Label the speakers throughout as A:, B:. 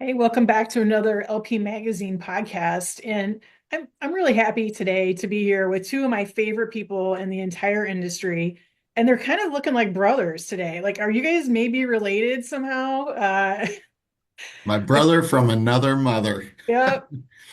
A: Hey, welcome back to another LP Magazine podcast. And I'm really happy today to be here with two of my favorite people in the entire industry. And they're kind of looking like brothers today. Like, are you guys maybe related somehow?
B: My brother from another mother.
A: Yeah.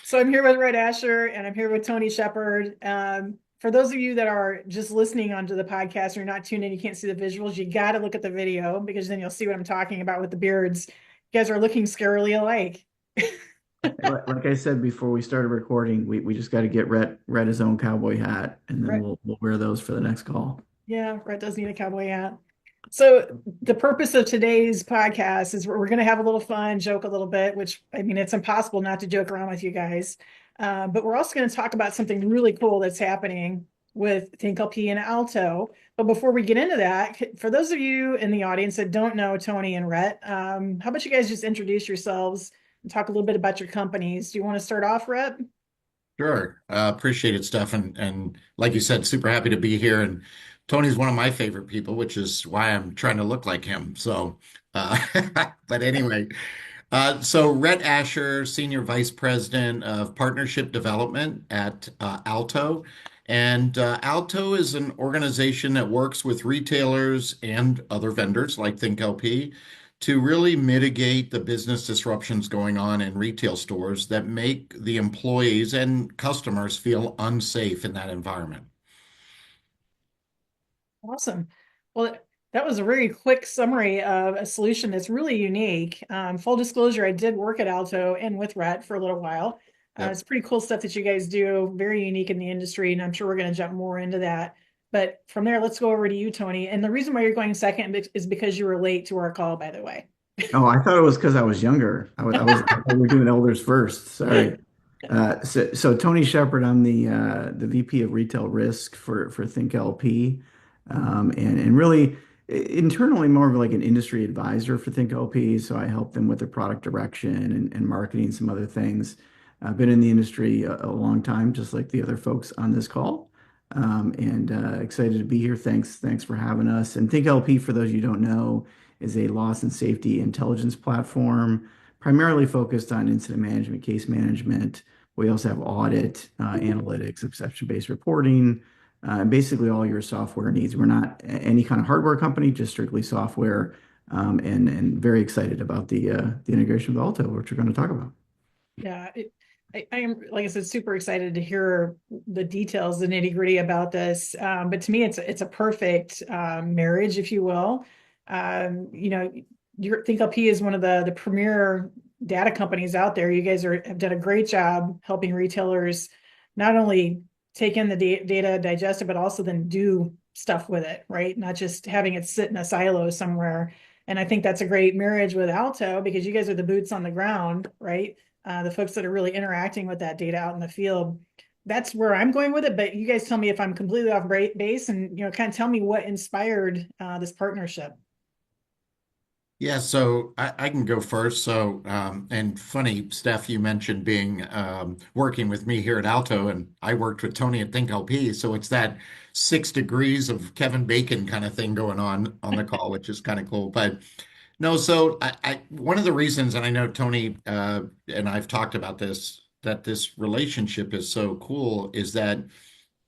A: So I'm here with Rhett Asher and I'm here with Tony Sheppard. For those of you that are just listening onto the podcast or not tuned in, you can't see the visuals. You got to look at the video because then you'll see what I'm talking about with the beards. You guys are looking scarily alike.
B: Like I said before we started recording, we just got to get Rhett his own cowboy hat, and then
A: Right.
B: we'll wear those for the next call.
A: Yeah, Rhett does need a cowboy hat. So the purpose of today's podcast is we're going to have a little fun, joke a little bit, which I mean, it's impossible not to joke around with you guys. But we're also going to talk about something really cool that's happening with ThinkLP and Alto. But before we get into that, for those of you in the audience that don't know Tony and Rhett, how about you guys just introduce yourselves and talk a little bit about your companies? Do you want to start off, Rhett?
B: Sure. Appreciate it, Steph. And like you said, super happy to be here. And Tony's one of my favorite people, which is why I'm trying to look like him. So, uh, but anyway, so Rhett Asher, Senior Vice President of Partnership Development at ALTO. And ALTO is an organization that works with retailers and other vendors like ThinkLP to really mitigate the business disruptions going on in retail stores that make the employees and customers feel unsafe in that environment.
A: Awesome. Well, that was a very quick summary of a solution that's really unique. Full disclosure, I did work at Alto and with Rhett for a little while.
B: Yep.
A: It's pretty cool stuff that you guys do, very unique in the industry, and I'm sure we're going to jump more into that. But from there, let's go over to you, Tony. And the reason why you're going second is because you were late to our call, by the way.
B: Oh, I thought it was because I was younger. I thought we were doing elders first. Sorry. So Tony Sheppard, I'm the VP of Retail Risk for ThinkLP, and really internally more of like an industry advisor for ThinkLP. So I help them with their product direction and marketing, some other things. I've been in the industry a long time, just like the other folks on this call, and excited to be here. Thanks for having us. And ThinkLP, for those you don't know, is a loss and safety intelligence platform primarily focused on incident management, case management. We also have audit, analytics, exception-based reporting, and basically all your software needs. We're not any kind of hardware company, just strictly software, and very excited about the integration with Alto, which we're going to talk about.
A: Yeah, I am, like I said, super excited to hear the details, the nitty-gritty about this. But to me, it's a perfect marriage, if you will. You know, your ThinkLP is one of the premier data companies out there. You guys have done a great job helping retailers not only take in the data, digest it, but also then do stuff with it, right? Not just having it sit in a silo somewhere. And I think that's a great marriage with Alto because you guys are the boots on the ground, right? The folks that are really interacting with that data out in the field. That's where I'm going with it. But you guys tell me if I'm completely off base, and kind of tell me what inspired this partnership.
B: Yeah, so I can go first. So, and funny, Steph, you mentioned being working with me here at Alto, and I worked with Tony at ThinkLP. So it's that 6 degrees of Kevin Bacon kind of thing going on the call, which is kind of cool. But no, so one of the reasons, and I know Tony and I've talked about this, that this relationship is so cool, is that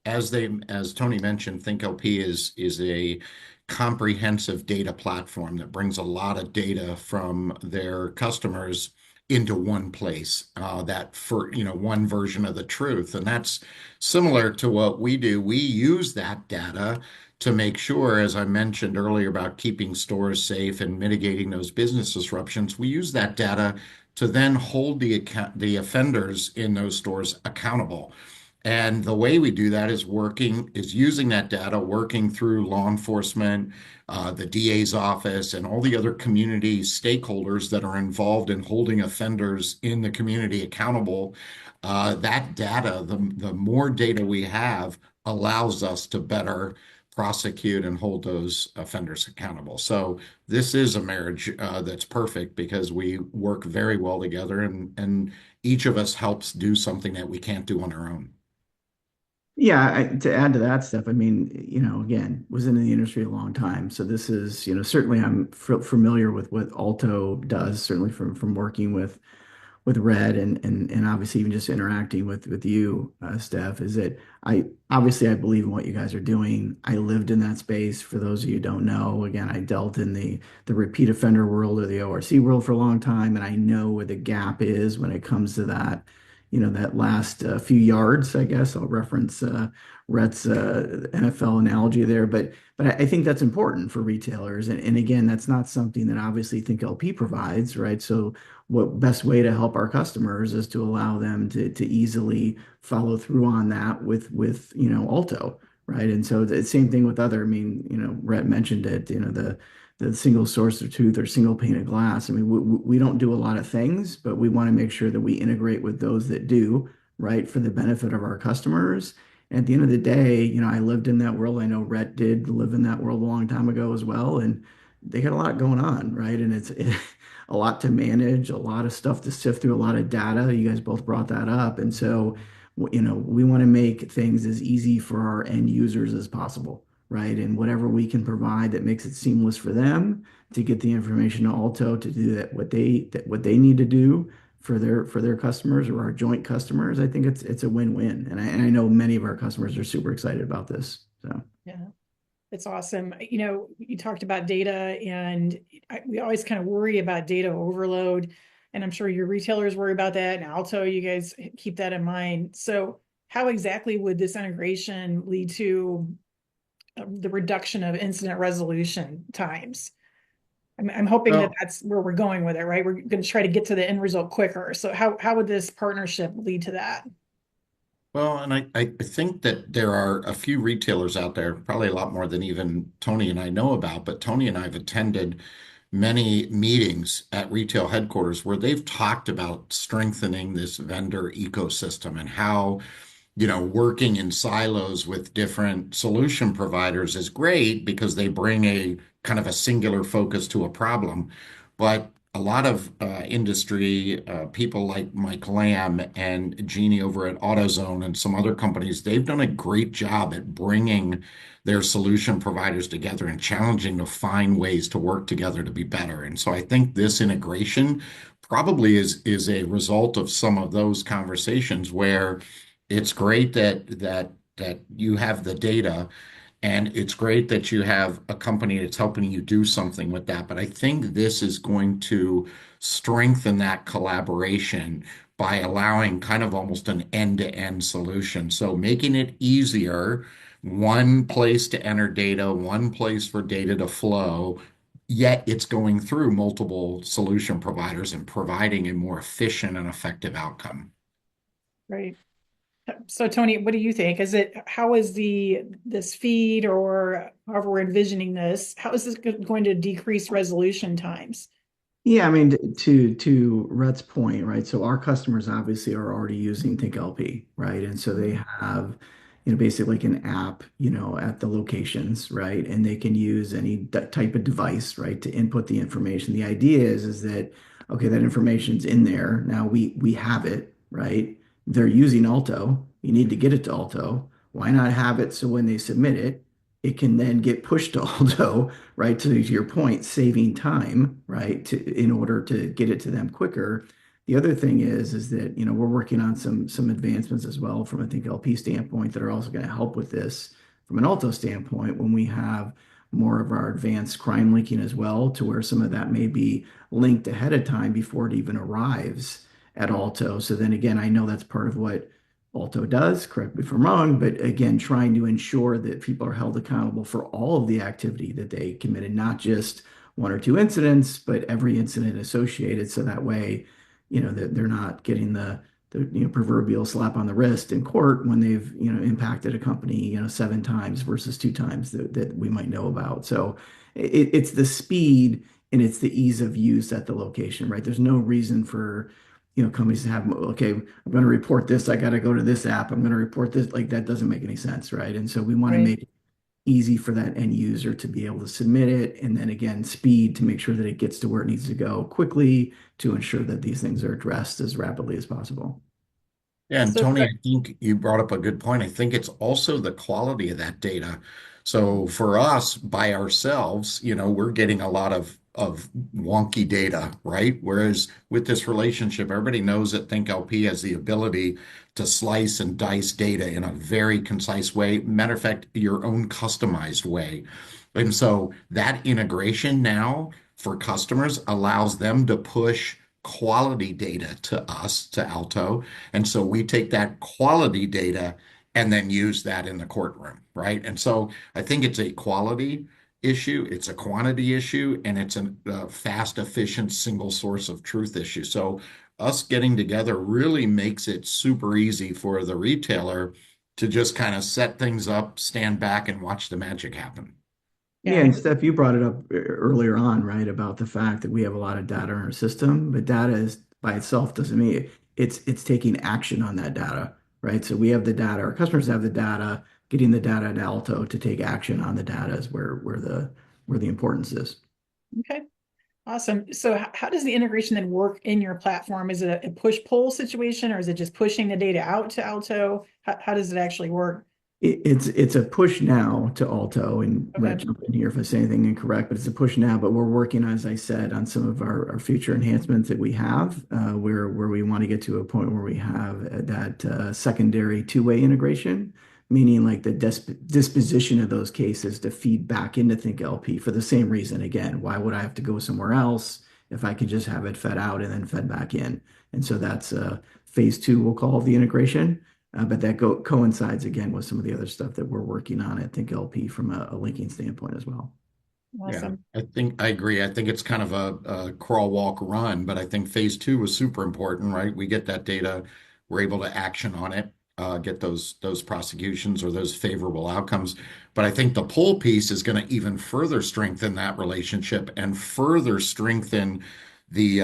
B: as Tony mentioned, ThinkLP is a comprehensive data platform that brings a lot of data from their customers into one place, that for one version of the truth. And that's similar to what we do. We use that data to make sure, as I mentioned earlier, about keeping stores safe and mitigating those business disruptions. We use that data to then hold the offenders in those stores accountable. And the way we do that is using that data, working through law enforcement, the DA's office, and all the other community stakeholders that are involved in holding offenders in the community accountable. That data, the more data we have, allows us to better prosecute and hold those offenders accountable. So this is a marriage that's perfect because we work very well together, and each of us helps do something that we can't do on our own.
C: Yeah, to add to that stuff, I mean, again, was in the industry a long time. So this is, certainly I'm f familiar with what Alto does, certainly from working with Red and obviously even just interacting with you, Steph, is that I believe in what you guys are doing. I lived in that space. For those of you who don't know, again, I dealt in the repeat offender world or the ORC world for a long time, and I know where the gap is when it comes to that. That last few yards, I guess I'll reference Rhett's NFL analogy there, but I think that's important for retailers, and again, that's not something that obviously Think LP provides, right? So what best way to help our customers is to allow them to easily follow through on that with Alto, right? And so the same thing with other, I mean, Rhett mentioned it, the single source of truth or single pane of glass. I mean, we don't do a lot of things, but we want to make sure that we integrate with those that do, right, for the benefit of our customers. And at the end of the day, I lived in that world. I know Rhett did live in that world a long time ago as well, and they got a lot going on, right? And a lot to manage, a lot of stuff to sift through, a lot of data. You guys both brought that up. And so, we want to make things as easy for our end users as possible, right? And whatever we can provide that makes it seamless for them to get the information to Alto to do what they need to do for their customers or our joint customers. I think it's a win-win. And I know many of our customers are super excited about this. So
A: Yeah. It's awesome. You talked about data, and we always kind of worry about data overload. And I'm sure your retailers worry about that. And Alto, you guys keep that in mind. So, how exactly would this integration lead to the reduction of incident resolution times? I'm hoping that
B: Well,
A: that's where we're going with it, right? We're going to try to get to the end result quicker. So, how would this partnership lead to that?
B: and I think that there are a few retailers out there, probably a lot more than even Tony and I know about, but Tony and I have attended many meetings at retail headquarters where they've talked about strengthening this vendor ecosystem and how working in silos with different solution providers is great because they bring a kind of a singular focus to a problem. But a lot of industry people like Mike Lamb and Jeannie over at AutoZone and some other companies, they've done a great job at bringing their solution providers together and challenging to find ways to work together to be better. And so I think this integration probably is a result of some of those conversations where it's great that you have the data, and it's great that you have a company that's helping you do something with that. But I think this is going to strengthen that collaboration by allowing kind of almost an end-to-end solution. So making it easier, one place to enter data, one place for data to flow, yet it's going through multiple solution providers and providing a more efficient and effective outcome.
A: Right. So Tony, what do you think? How is this feed, or however we're envisioning this, how is this going to decrease resolution times?
C: yeah, I mean, to Rhett's point, right? So our customers obviously are already using Think LP, right? And so they
A: Mhm.
C: have, basically like an app, at the locations, right? And they can use any type of device, right, to input the information. The idea is that okay, that information's in there. Now we have it, right? They're using Alto. You need to get it to Alto. Why not have it so when they submit it, it can then get pushed to Alto, right? To your point, saving time, right? In order to get it to them quicker. The other thing is that, we're working on some advancements as well from a Think LP standpoint that are also going to help with this from an Alto standpoint when we have more of our advanced crime linking as well, to where some of that may be linked ahead of time before it even arrives at Alto. So then again, I know that's part of what Alto does, correct me if I'm wrong, but again, trying to ensure that people are held accountable for all of the activity that they committed, not just one or two incidents, but every incident associated. So that way, that they're not getting the proverbial slap on the wrist in court when they've impacted a company 7 times versus 2 times that we might know about. So it's the speed and it's the ease of use at the location, right? There's no reason for companies to have, okay, I'm going to report this. I got to go to this app. I'm going to report this. Like that doesn't make any sense, right? And so we want to
A: Right.
C: make it easy for that end user to be able to submit it. And then again, speed to make sure that it gets to where it needs to go quickly to ensure that these things are addressed as rapidly as possible.
B: Yeah, and
A: So
B: Tony, I
A: Rhett,
B: think you brought up a good point. I think it's also the quality of that data. So for us, by ourselves, we're getting a lot of wonky data, right? Whereas with this relationship, everybody knows that ThinkLP has the ability to slice and dice data in a very concise way. Matter of fact, your own customized way. And so that integration now for customers allows them to push quality data to us, to Alto. And so we take that quality data and then use that in the courtroom, right? And so I think it's a quality issue, it's a quantity issue, and it's a fast, efficient, single source of truth issue. So us getting together really makes it super easy for the retailer to just kind of set things up, stand back, and watch the magic happen.
A: yeah,
C: Yeah, and Steph, you brought it up earlier on, right, about the fact that we have a lot of data in our system, but data is by itself doesn't mean it's taking action on that data, right? So we have the data, our customers have the data, getting the data at Alto to take action on the data is where the importance is.
A: okay, awesome. So how does the integration then work in your platform? Is it a push-pull situation, or is it just pushing the data out to Alto? How does it actually work?
C: It's a push now to Alto, and Rhett,
A: Okay,
C: jump in here if I say anything incorrect, but it's a push now. But we're working, as I said, on some of our future enhancements that we have, where we want to get to a point where we have that secondary two-way integration, meaning like the disposition of those cases to feed back into ThinkLP for the same reason. Again, why would I have to go somewhere else if I could just have it fed out and then fed back in? And so that's phase two, we'll call the integration. But that coincides again with some of the other stuff that we're working on at Think LP from a linking standpoint as well.
B: Yeah,
A: awesome.
B: I think I agree. I think it's kind of a crawl, walk, run, but I think phase two was super important, right? We get that data, we're able to action on it, get those prosecutions or those favorable outcomes. But I think the pull piece is going to even further strengthen that relationship and further strengthen the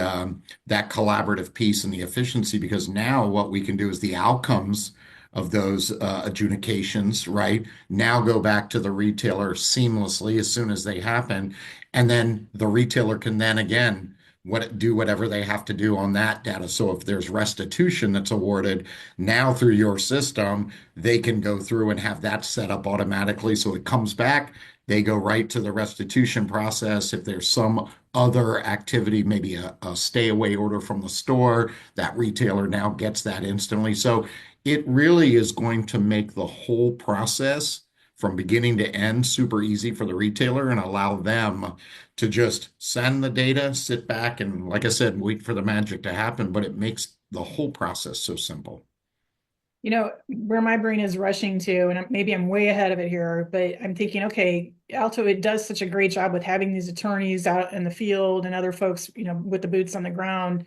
B: that collaborative piece and the efficiency because now what we can do is the outcomes of those adjudications, right? Now go back to the retailer seamlessly as soon as they happen. And then the retailer can then again do whatever they have to do on that data. So if there's restitution that's awarded now through your system, they can go through and have that set up automatically. So it comes back, they go right to the restitution process. If there's some other activity, maybe a stay away order from the store, that retailer now gets that instantly. So it really is going to make the whole process from beginning to end super easy for the retailer and allow them to just send the data, sit back, and like I said, wait for the magic to happen. But it makes the whole process so simple.
A: Where my brain is rushing to, and maybe I'm way ahead of it here, but I'm thinking, okay, Alto, it does such a great job with having these attorneys out in the field and other folks, with the boots on the ground,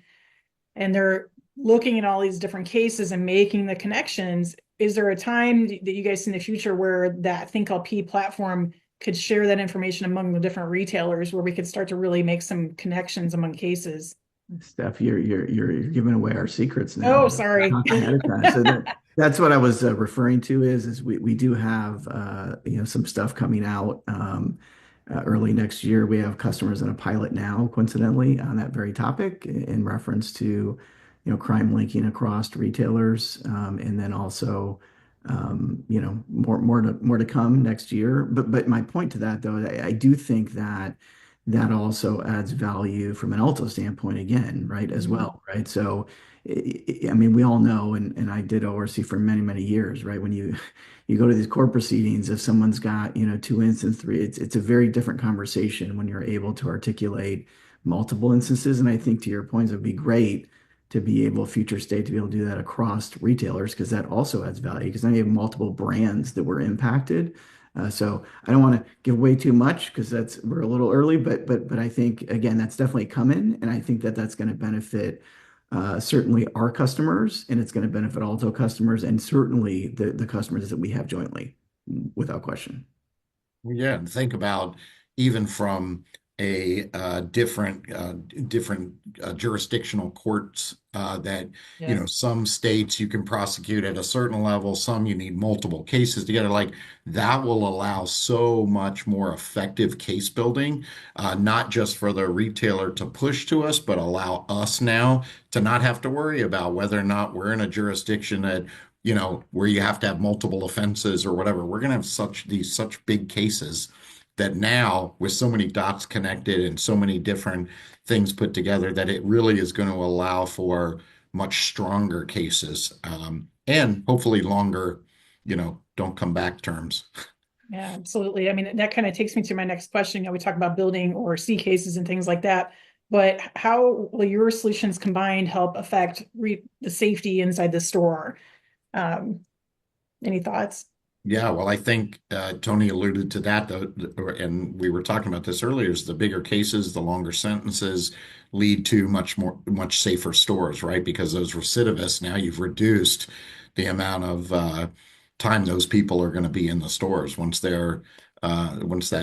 A: and they're looking at all these different cases and making the connections. Is there a time that you guys see in the future where that ThinkLP platform could share that information among the different retailers where we could start to really make some connections among cases?
C: Steph, you're giving away our secrets
A: Oh,
C: now.
A: sorry.
C: Talk ahead of time. So that's what I was referring to is we do have some stuff coming out early next year. We have customers in a pilot now, coincidentally, on that very topic in reference to crime linking across retailers, and then also more to come next year. But my point to that though, I do think that that also adds value from an Alto standpoint again, right, as
A: Mhm.
C: well, right? So, I mean, we all know, and I did ORC for many, many years, right? When you go to these court proceedings, if someone's got, two instances, three, it's a very different conversation when you're able to articulate multiple instances. And I think to your points, it'd be great to be able, future state, to be able to do that across retailers because that also adds value because then you have multiple brands that were impacted. So I don't want to give away too much because we're a little early, but I think again that's definitely coming, and I think that that's going to benefit certainly our customers, and it's going to benefit Alto customers, and certainly the customers that we have jointly, without question.
B: Yeah, and think about even from a different jurisdictional courts that
A: Yeah.
B: some states you can prosecute at a certain level, some you need multiple cases together. Like that will allow so much more effective case building, not just for the retailer to push to us, but allow us now to not have to worry about whether or not we're in a jurisdiction that where you have to have multiple offenses or whatever. We're going to have such big cases that now, with so many dots connected and so many different things put together, that it really is going to allow for much stronger cases, and hopefully longer, don't come back terms.
A: Yeah, absolutely. I mean, that kind of takes me to my next question. We talk about building or C cases and things like that, but how will your solutions combined help affect the safety inside the store? Um, any thoughts?
B: Yeah, well, I think Tony alluded to that, though, and we were talking about this earlier, is the bigger cases, the longer sentences lead to much safer stores, right? Because those recidivists, now you've reduced the amount of time those people are going to be in the stores once that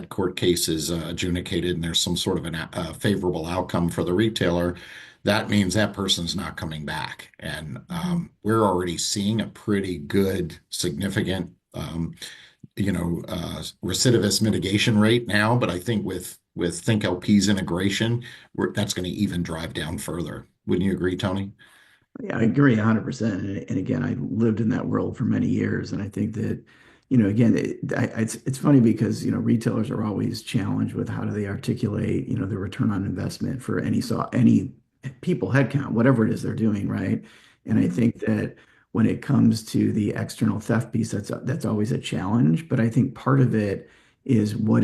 B: court case is adjudicated and there's some sort of a favorable outcome for the retailer. That means that person's not coming back. And
A: Mhm.
B: we're already seeing a pretty good, significant recidivist mitigation rate now, but I think with ThinkLP's integration, that's going to even drive down further. Wouldn't you agree, Tony?
C: Yeah, I agree 100%. And again, I lived in that world for many years. And I think that, again, it's funny because, retailers are always challenged with how do they articulate, the return on investment for any people headcount, whatever it is they're doing, right? And I
A: Mhm.
C: think that when it comes to the external theft piece, that's always a challenge. But I think part of it is what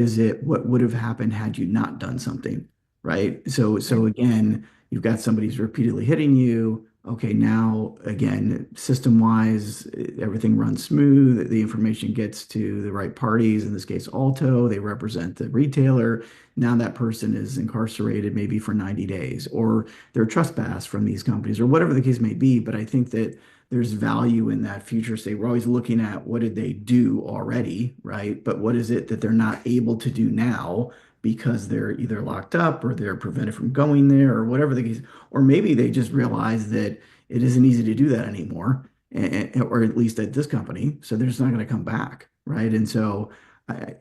C: would have happened had you not done something, right? So
A: Right.
C: again, you've got somebody who's repeatedly hitting you. Okay, now again, system wise, everything runs smooth. The information gets to the right parties. In this case, Alto, they represent the retailer. Now that person is incarcerated maybe for 90 days, or they're trespassed from these companies, or whatever the case may be. But I think that there's value in that future state. We're always looking at what did they do already, right? But what is it that they're not able to do now because they're either locked up or they're prevented from going there or whatever the case. Or maybe they just realize that it isn't easy to do that anymore, or at least at this company. So they're just not going to come back, right? And so,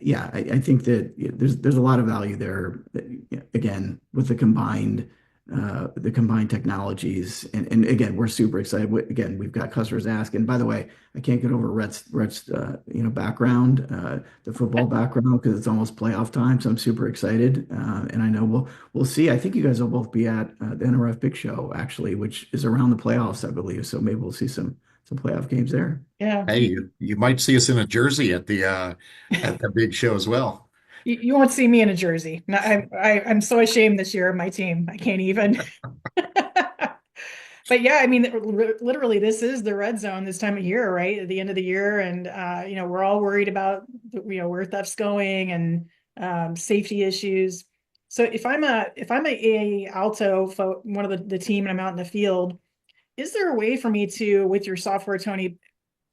C: yeah, I think that there's a lot of value there. Again, with the combined technologies, and again, we're super excited. Again, we've got customers asking. By the way, I can't get over Rhett's background, the football background, because it's almost playoff time. So I'm super excited, and I know we'll see. I think you guys will both be at the NRF Big Show actually, which is around the playoffs, I believe. So maybe we'll see some playoff games there.
A: Yeah.
B: Hey, you might see us in a jersey at the big show as well.
A: You won't see me in a jersey. No, I'm so ashamed this year of my team. I can't even. But yeah, I mean, literally, this is the red zone this time of year, right? At the end of the year, and we're all worried about where theft's going and safety issues. So if I'm a Alto one of the team and I'm out in the field, is there a way for me to, with your software, Tony,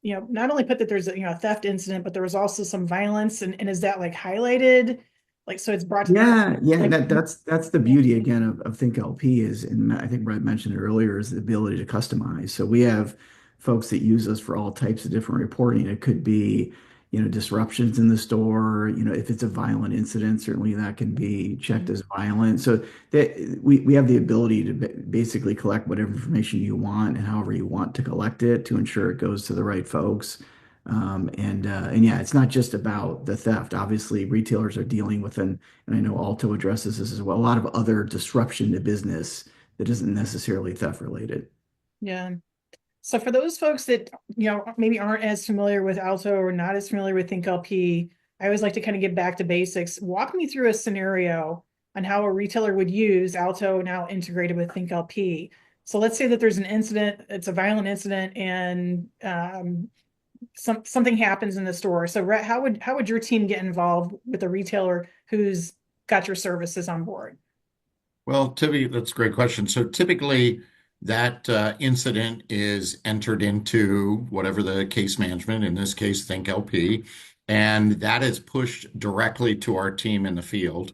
A: not only put that there's a theft incident, but there was also some violence, and is that like highlighted, like so it's brought to the
C: Yeah, yeah,
A: like
C: that's the beauty again of ThinkLP is, and I think Brett mentioned it earlier, is the ability to customize. So we have folks that use us for all types of different reporting. It could be, disruptions in the store. If it's a violent incident, certainly that can be checked as violent. So that we have the ability to basically collect whatever information you want and however you want to collect it to ensure it goes to the right folks. And yeah, it's not just about the theft. Obviously, retailers are dealing with and I know Alto addresses this as well, a lot of other disruption to business that isn't necessarily theft related.
A: Yeah. So for those folks that, maybe aren't as familiar with Alto or not as familiar with ThinkLP, I always like to kind of get back to basics. Walk me through a scenario on how a retailer would use Alto now integrated with ThinkLP. So let's say that there's an incident, it's a violent incident, and something happens in the store. So Rhett, how would your team get involved with a retailer who's got your services on board?
B: Well, that's a great question. So typically, that incident is entered into whatever the case management, in this case, ThinkLP, And that is pushed directly to our team in the field.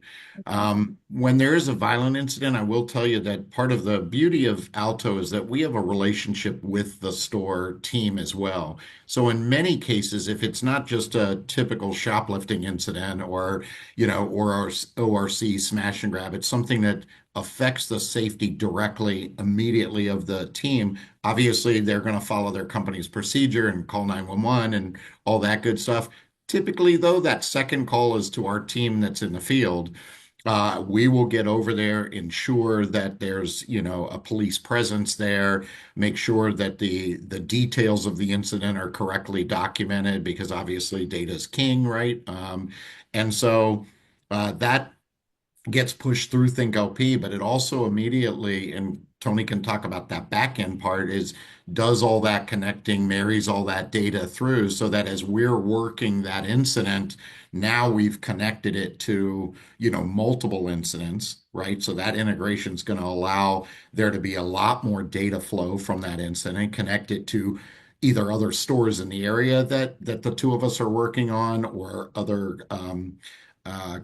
B: When there is a violent incident, I will tell you that part of the beauty of Alto is that we have a relationship with the store team as well. So in many cases, if it's not just a typical shoplifting incident or, or our ORC smash and grab, it's something that affects the safety directly, immediately of the team. Obviously, they're going to follow their company's procedure and call 911 and all that good stuff. Typically, though, that second call is to our team that's in the field. We will get over there, ensure that there's, a police presence there, make sure that the details of the incident are correctly documented because obviously data is king, right? And so that gets pushed through ThinkLP, but it also immediately, and Tony can talk about that back end part, is does all that connecting, marries all that data through so that as we're working that incident, now we've connected it to, multiple incidents, right? So that integration is going to allow there to be a lot more data flow from that incident, connect it to either other stores in the area that the two of us are working on or other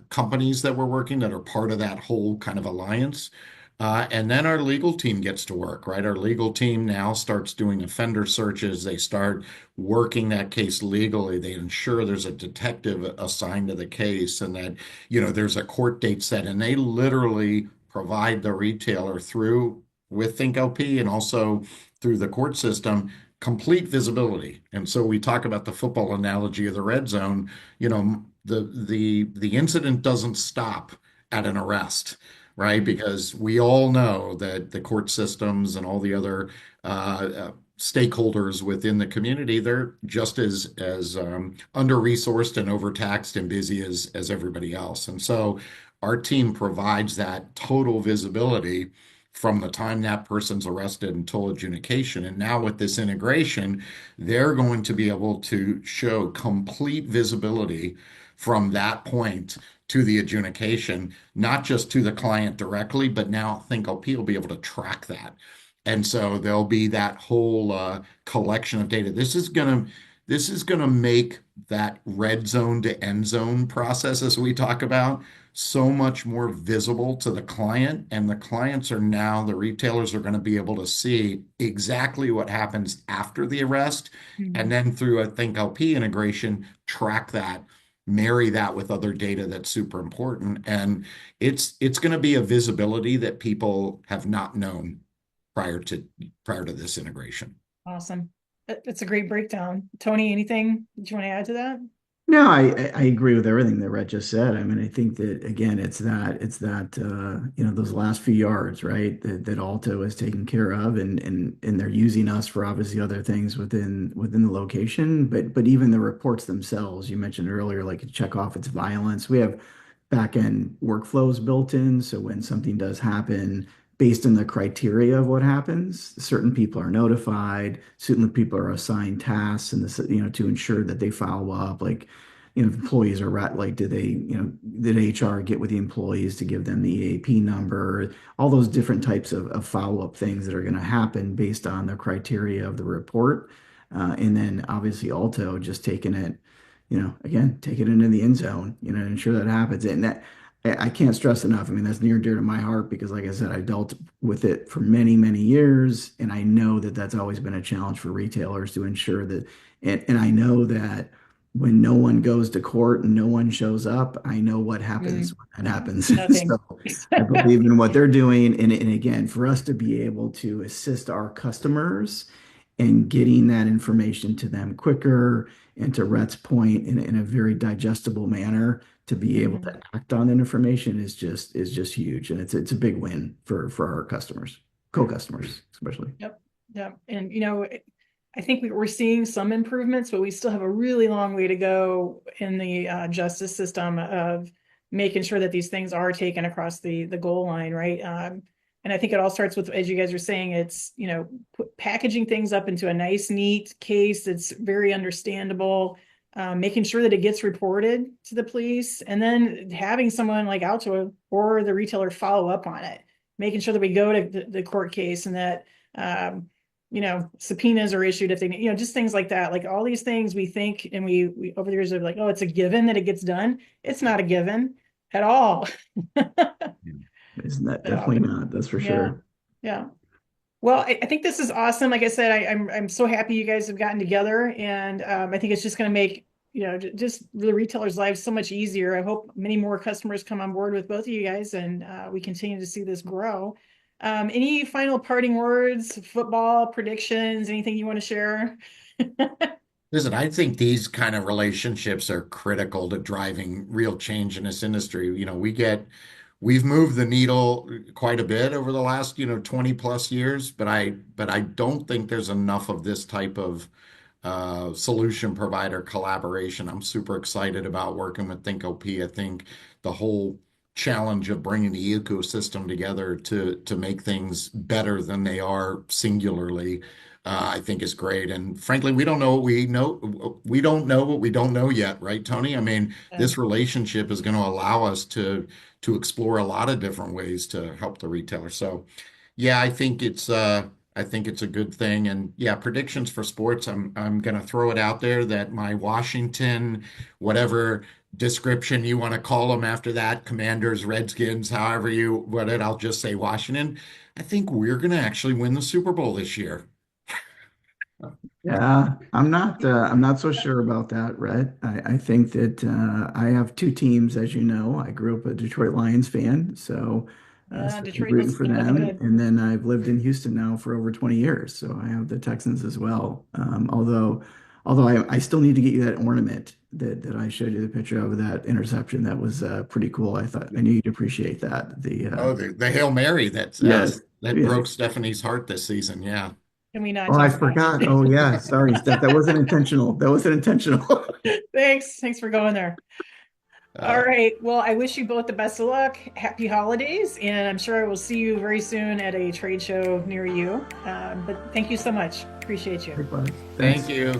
B: companies that we're working that are part of that whole kind of alliance. And then our legal team gets to work, right? Our legal team now starts doing offender searches. They start working that case legally. They ensure there's a detective assigned to the case and that, there's a court date set. And they literally provide the retailer through with ThinkLP and also through the court system complete visibility. And so we talk about the football analogy of the red zone. The incident doesn't stop at an arrest, right? Because we all know that the court systems and all the other stakeholders within the community, they're just as under-resourced and overtaxed and busy as everybody else. And so our team provides that total visibility from the time that person's arrested until adjudication. And now with this integration, they're going to be able to show complete visibility from that point to the adjudication, not just to the client directly, but now ThinkLP will be able to track that. And so there'll be that whole collection of data. This is gonna make that red zone to end zone process, as we talk about, so much more visible to the client. And the clients are now, the retailers are going to be able to see exactly what happens after the arrest. And then through a ThinkLP integration, track that, marry that with other data that's super important. And it's going to be a visibility that people have not known prior to this integration.
A: Awesome. That's a great breakdown. Tony, anything that you want to add to that?
C: No, I agree with everything that Rhett just said. I mean, I think that again, it's that those last few yards, right? That Alto is taken care of, and they're using us for obviously other things within the location, but even the reports themselves, you mentioned earlier, like check off its violence. We have back end workflows built in, so when something does happen, based on the criteria of what happens, certain people are notified, certain people are assigned tasks, and this, to ensure that they follow up. Like, employees are like, did HR get with the employees to give them the EAP number? All those different types of follow-up things that are going to happen based on the criteria of the report. And then obviously Alto just taking it, again, take it into the end zone, ensure that happens. And that I can't stress enough. I mean, that's near and dear to my heart because, like I said, I dealt with it for many, many years, and I know that that's always been a challenge for retailers to ensure that. And I know that when no one goes to court and no one shows up, I know what happens when that happens.
A: Nothing.
C: So I believe in what they're doing. And again, for us to be able to assist our customers and getting that information to them quicker and to Rhett's point in a very digestible manner to be able to act on that information is just huge. And it's a big win for our customers, co-customers, especially.
A: Yep. Yep. And I think we're seeing some improvements, but we still have a really long way to go in the justice system of making sure that these things are taken across the goal line, right? And I think it all starts with, as you guys are saying, it's, packaging things up into a nice, neat case that's very understandable, making sure that it gets reported to the police, and then having someone like Alto or the retailer follow up on it, making sure that we go to the court case and that subpoenas are issued if they, just things like that. Like all these things we think, and we over the years are like, oh, it's a given that it gets done. It's not a given at all.
C: Isn't that
A: So,
C: definitely not? That's for
A: yeah.
C: sure.
A: Yeah. Well, I think this is awesome. Like I said, I'm so happy you guys have gotten together, and I think it's just going to make just the retailers' lives so much easier. I hope many more customers come on board with both of you guys, and we continue to see this grow. Any final parting words, football predictions, anything you want to share?
B: Listen, I think these kind of relationships are critical to driving real change in this industry. We've moved the needle quite a bit over the last, 20 plus years, but I don't think there's enough of this type of solution provider collaboration. I'm super excited about working with ThinkLP. I think the whole challenge of bringing the ecosystem together to make things better than they are singularly, I think is great. And frankly, we don't know what we know. We don't know what we don't know yet, right, Tony? I mean,
A: Yeah.
B: this relationship is going to allow us to explore a lot of different ways to help the retailer. So, yeah, I think it's a good thing. And yeah, predictions for sports. I'm going to throw it out there that my Washington, whatever description you want to call them after that, Commanders, Redskins, however you what it, I'll just say Washington. I think we're going to actually win the Super Bowl this year.
C: Yeah, I'm not so sure about that, Rhett. I think that I have two teams, as you know. I grew up a Detroit Lions fan, so
A: Yeah,
C: certainly
A: Detroit
C: rooting
A: looks
C: for
A: looking
C: them.
A: good.
C: And then I've lived in Houston now for over 20 years, so I have the Texans as well. Although I still need to get you that ornament that I showed you the picture of that interception. That was pretty cool. I knew you'd appreciate that.
B: Oh, the Hail Mary
C: Yes,
B: that broke
C: yes.
B: Stephanie's heart this season. Yeah.
A: Can we not
C: Oh, I
A: talk about
C: forgot.
A: it?
C: Oh, yeah. Sorry, Steph. That wasn't intentional. That wasn't intentional.
A: Thanks for going there. All
B: Uh,
A: right. Well, I wish you both the best of luck. Happy holidays, and I'm sure I will see you very soon at a trade show near you. But thank you so much. Appreciate you.
C: Likewise.
B: thank
C: Thanks.
B: you.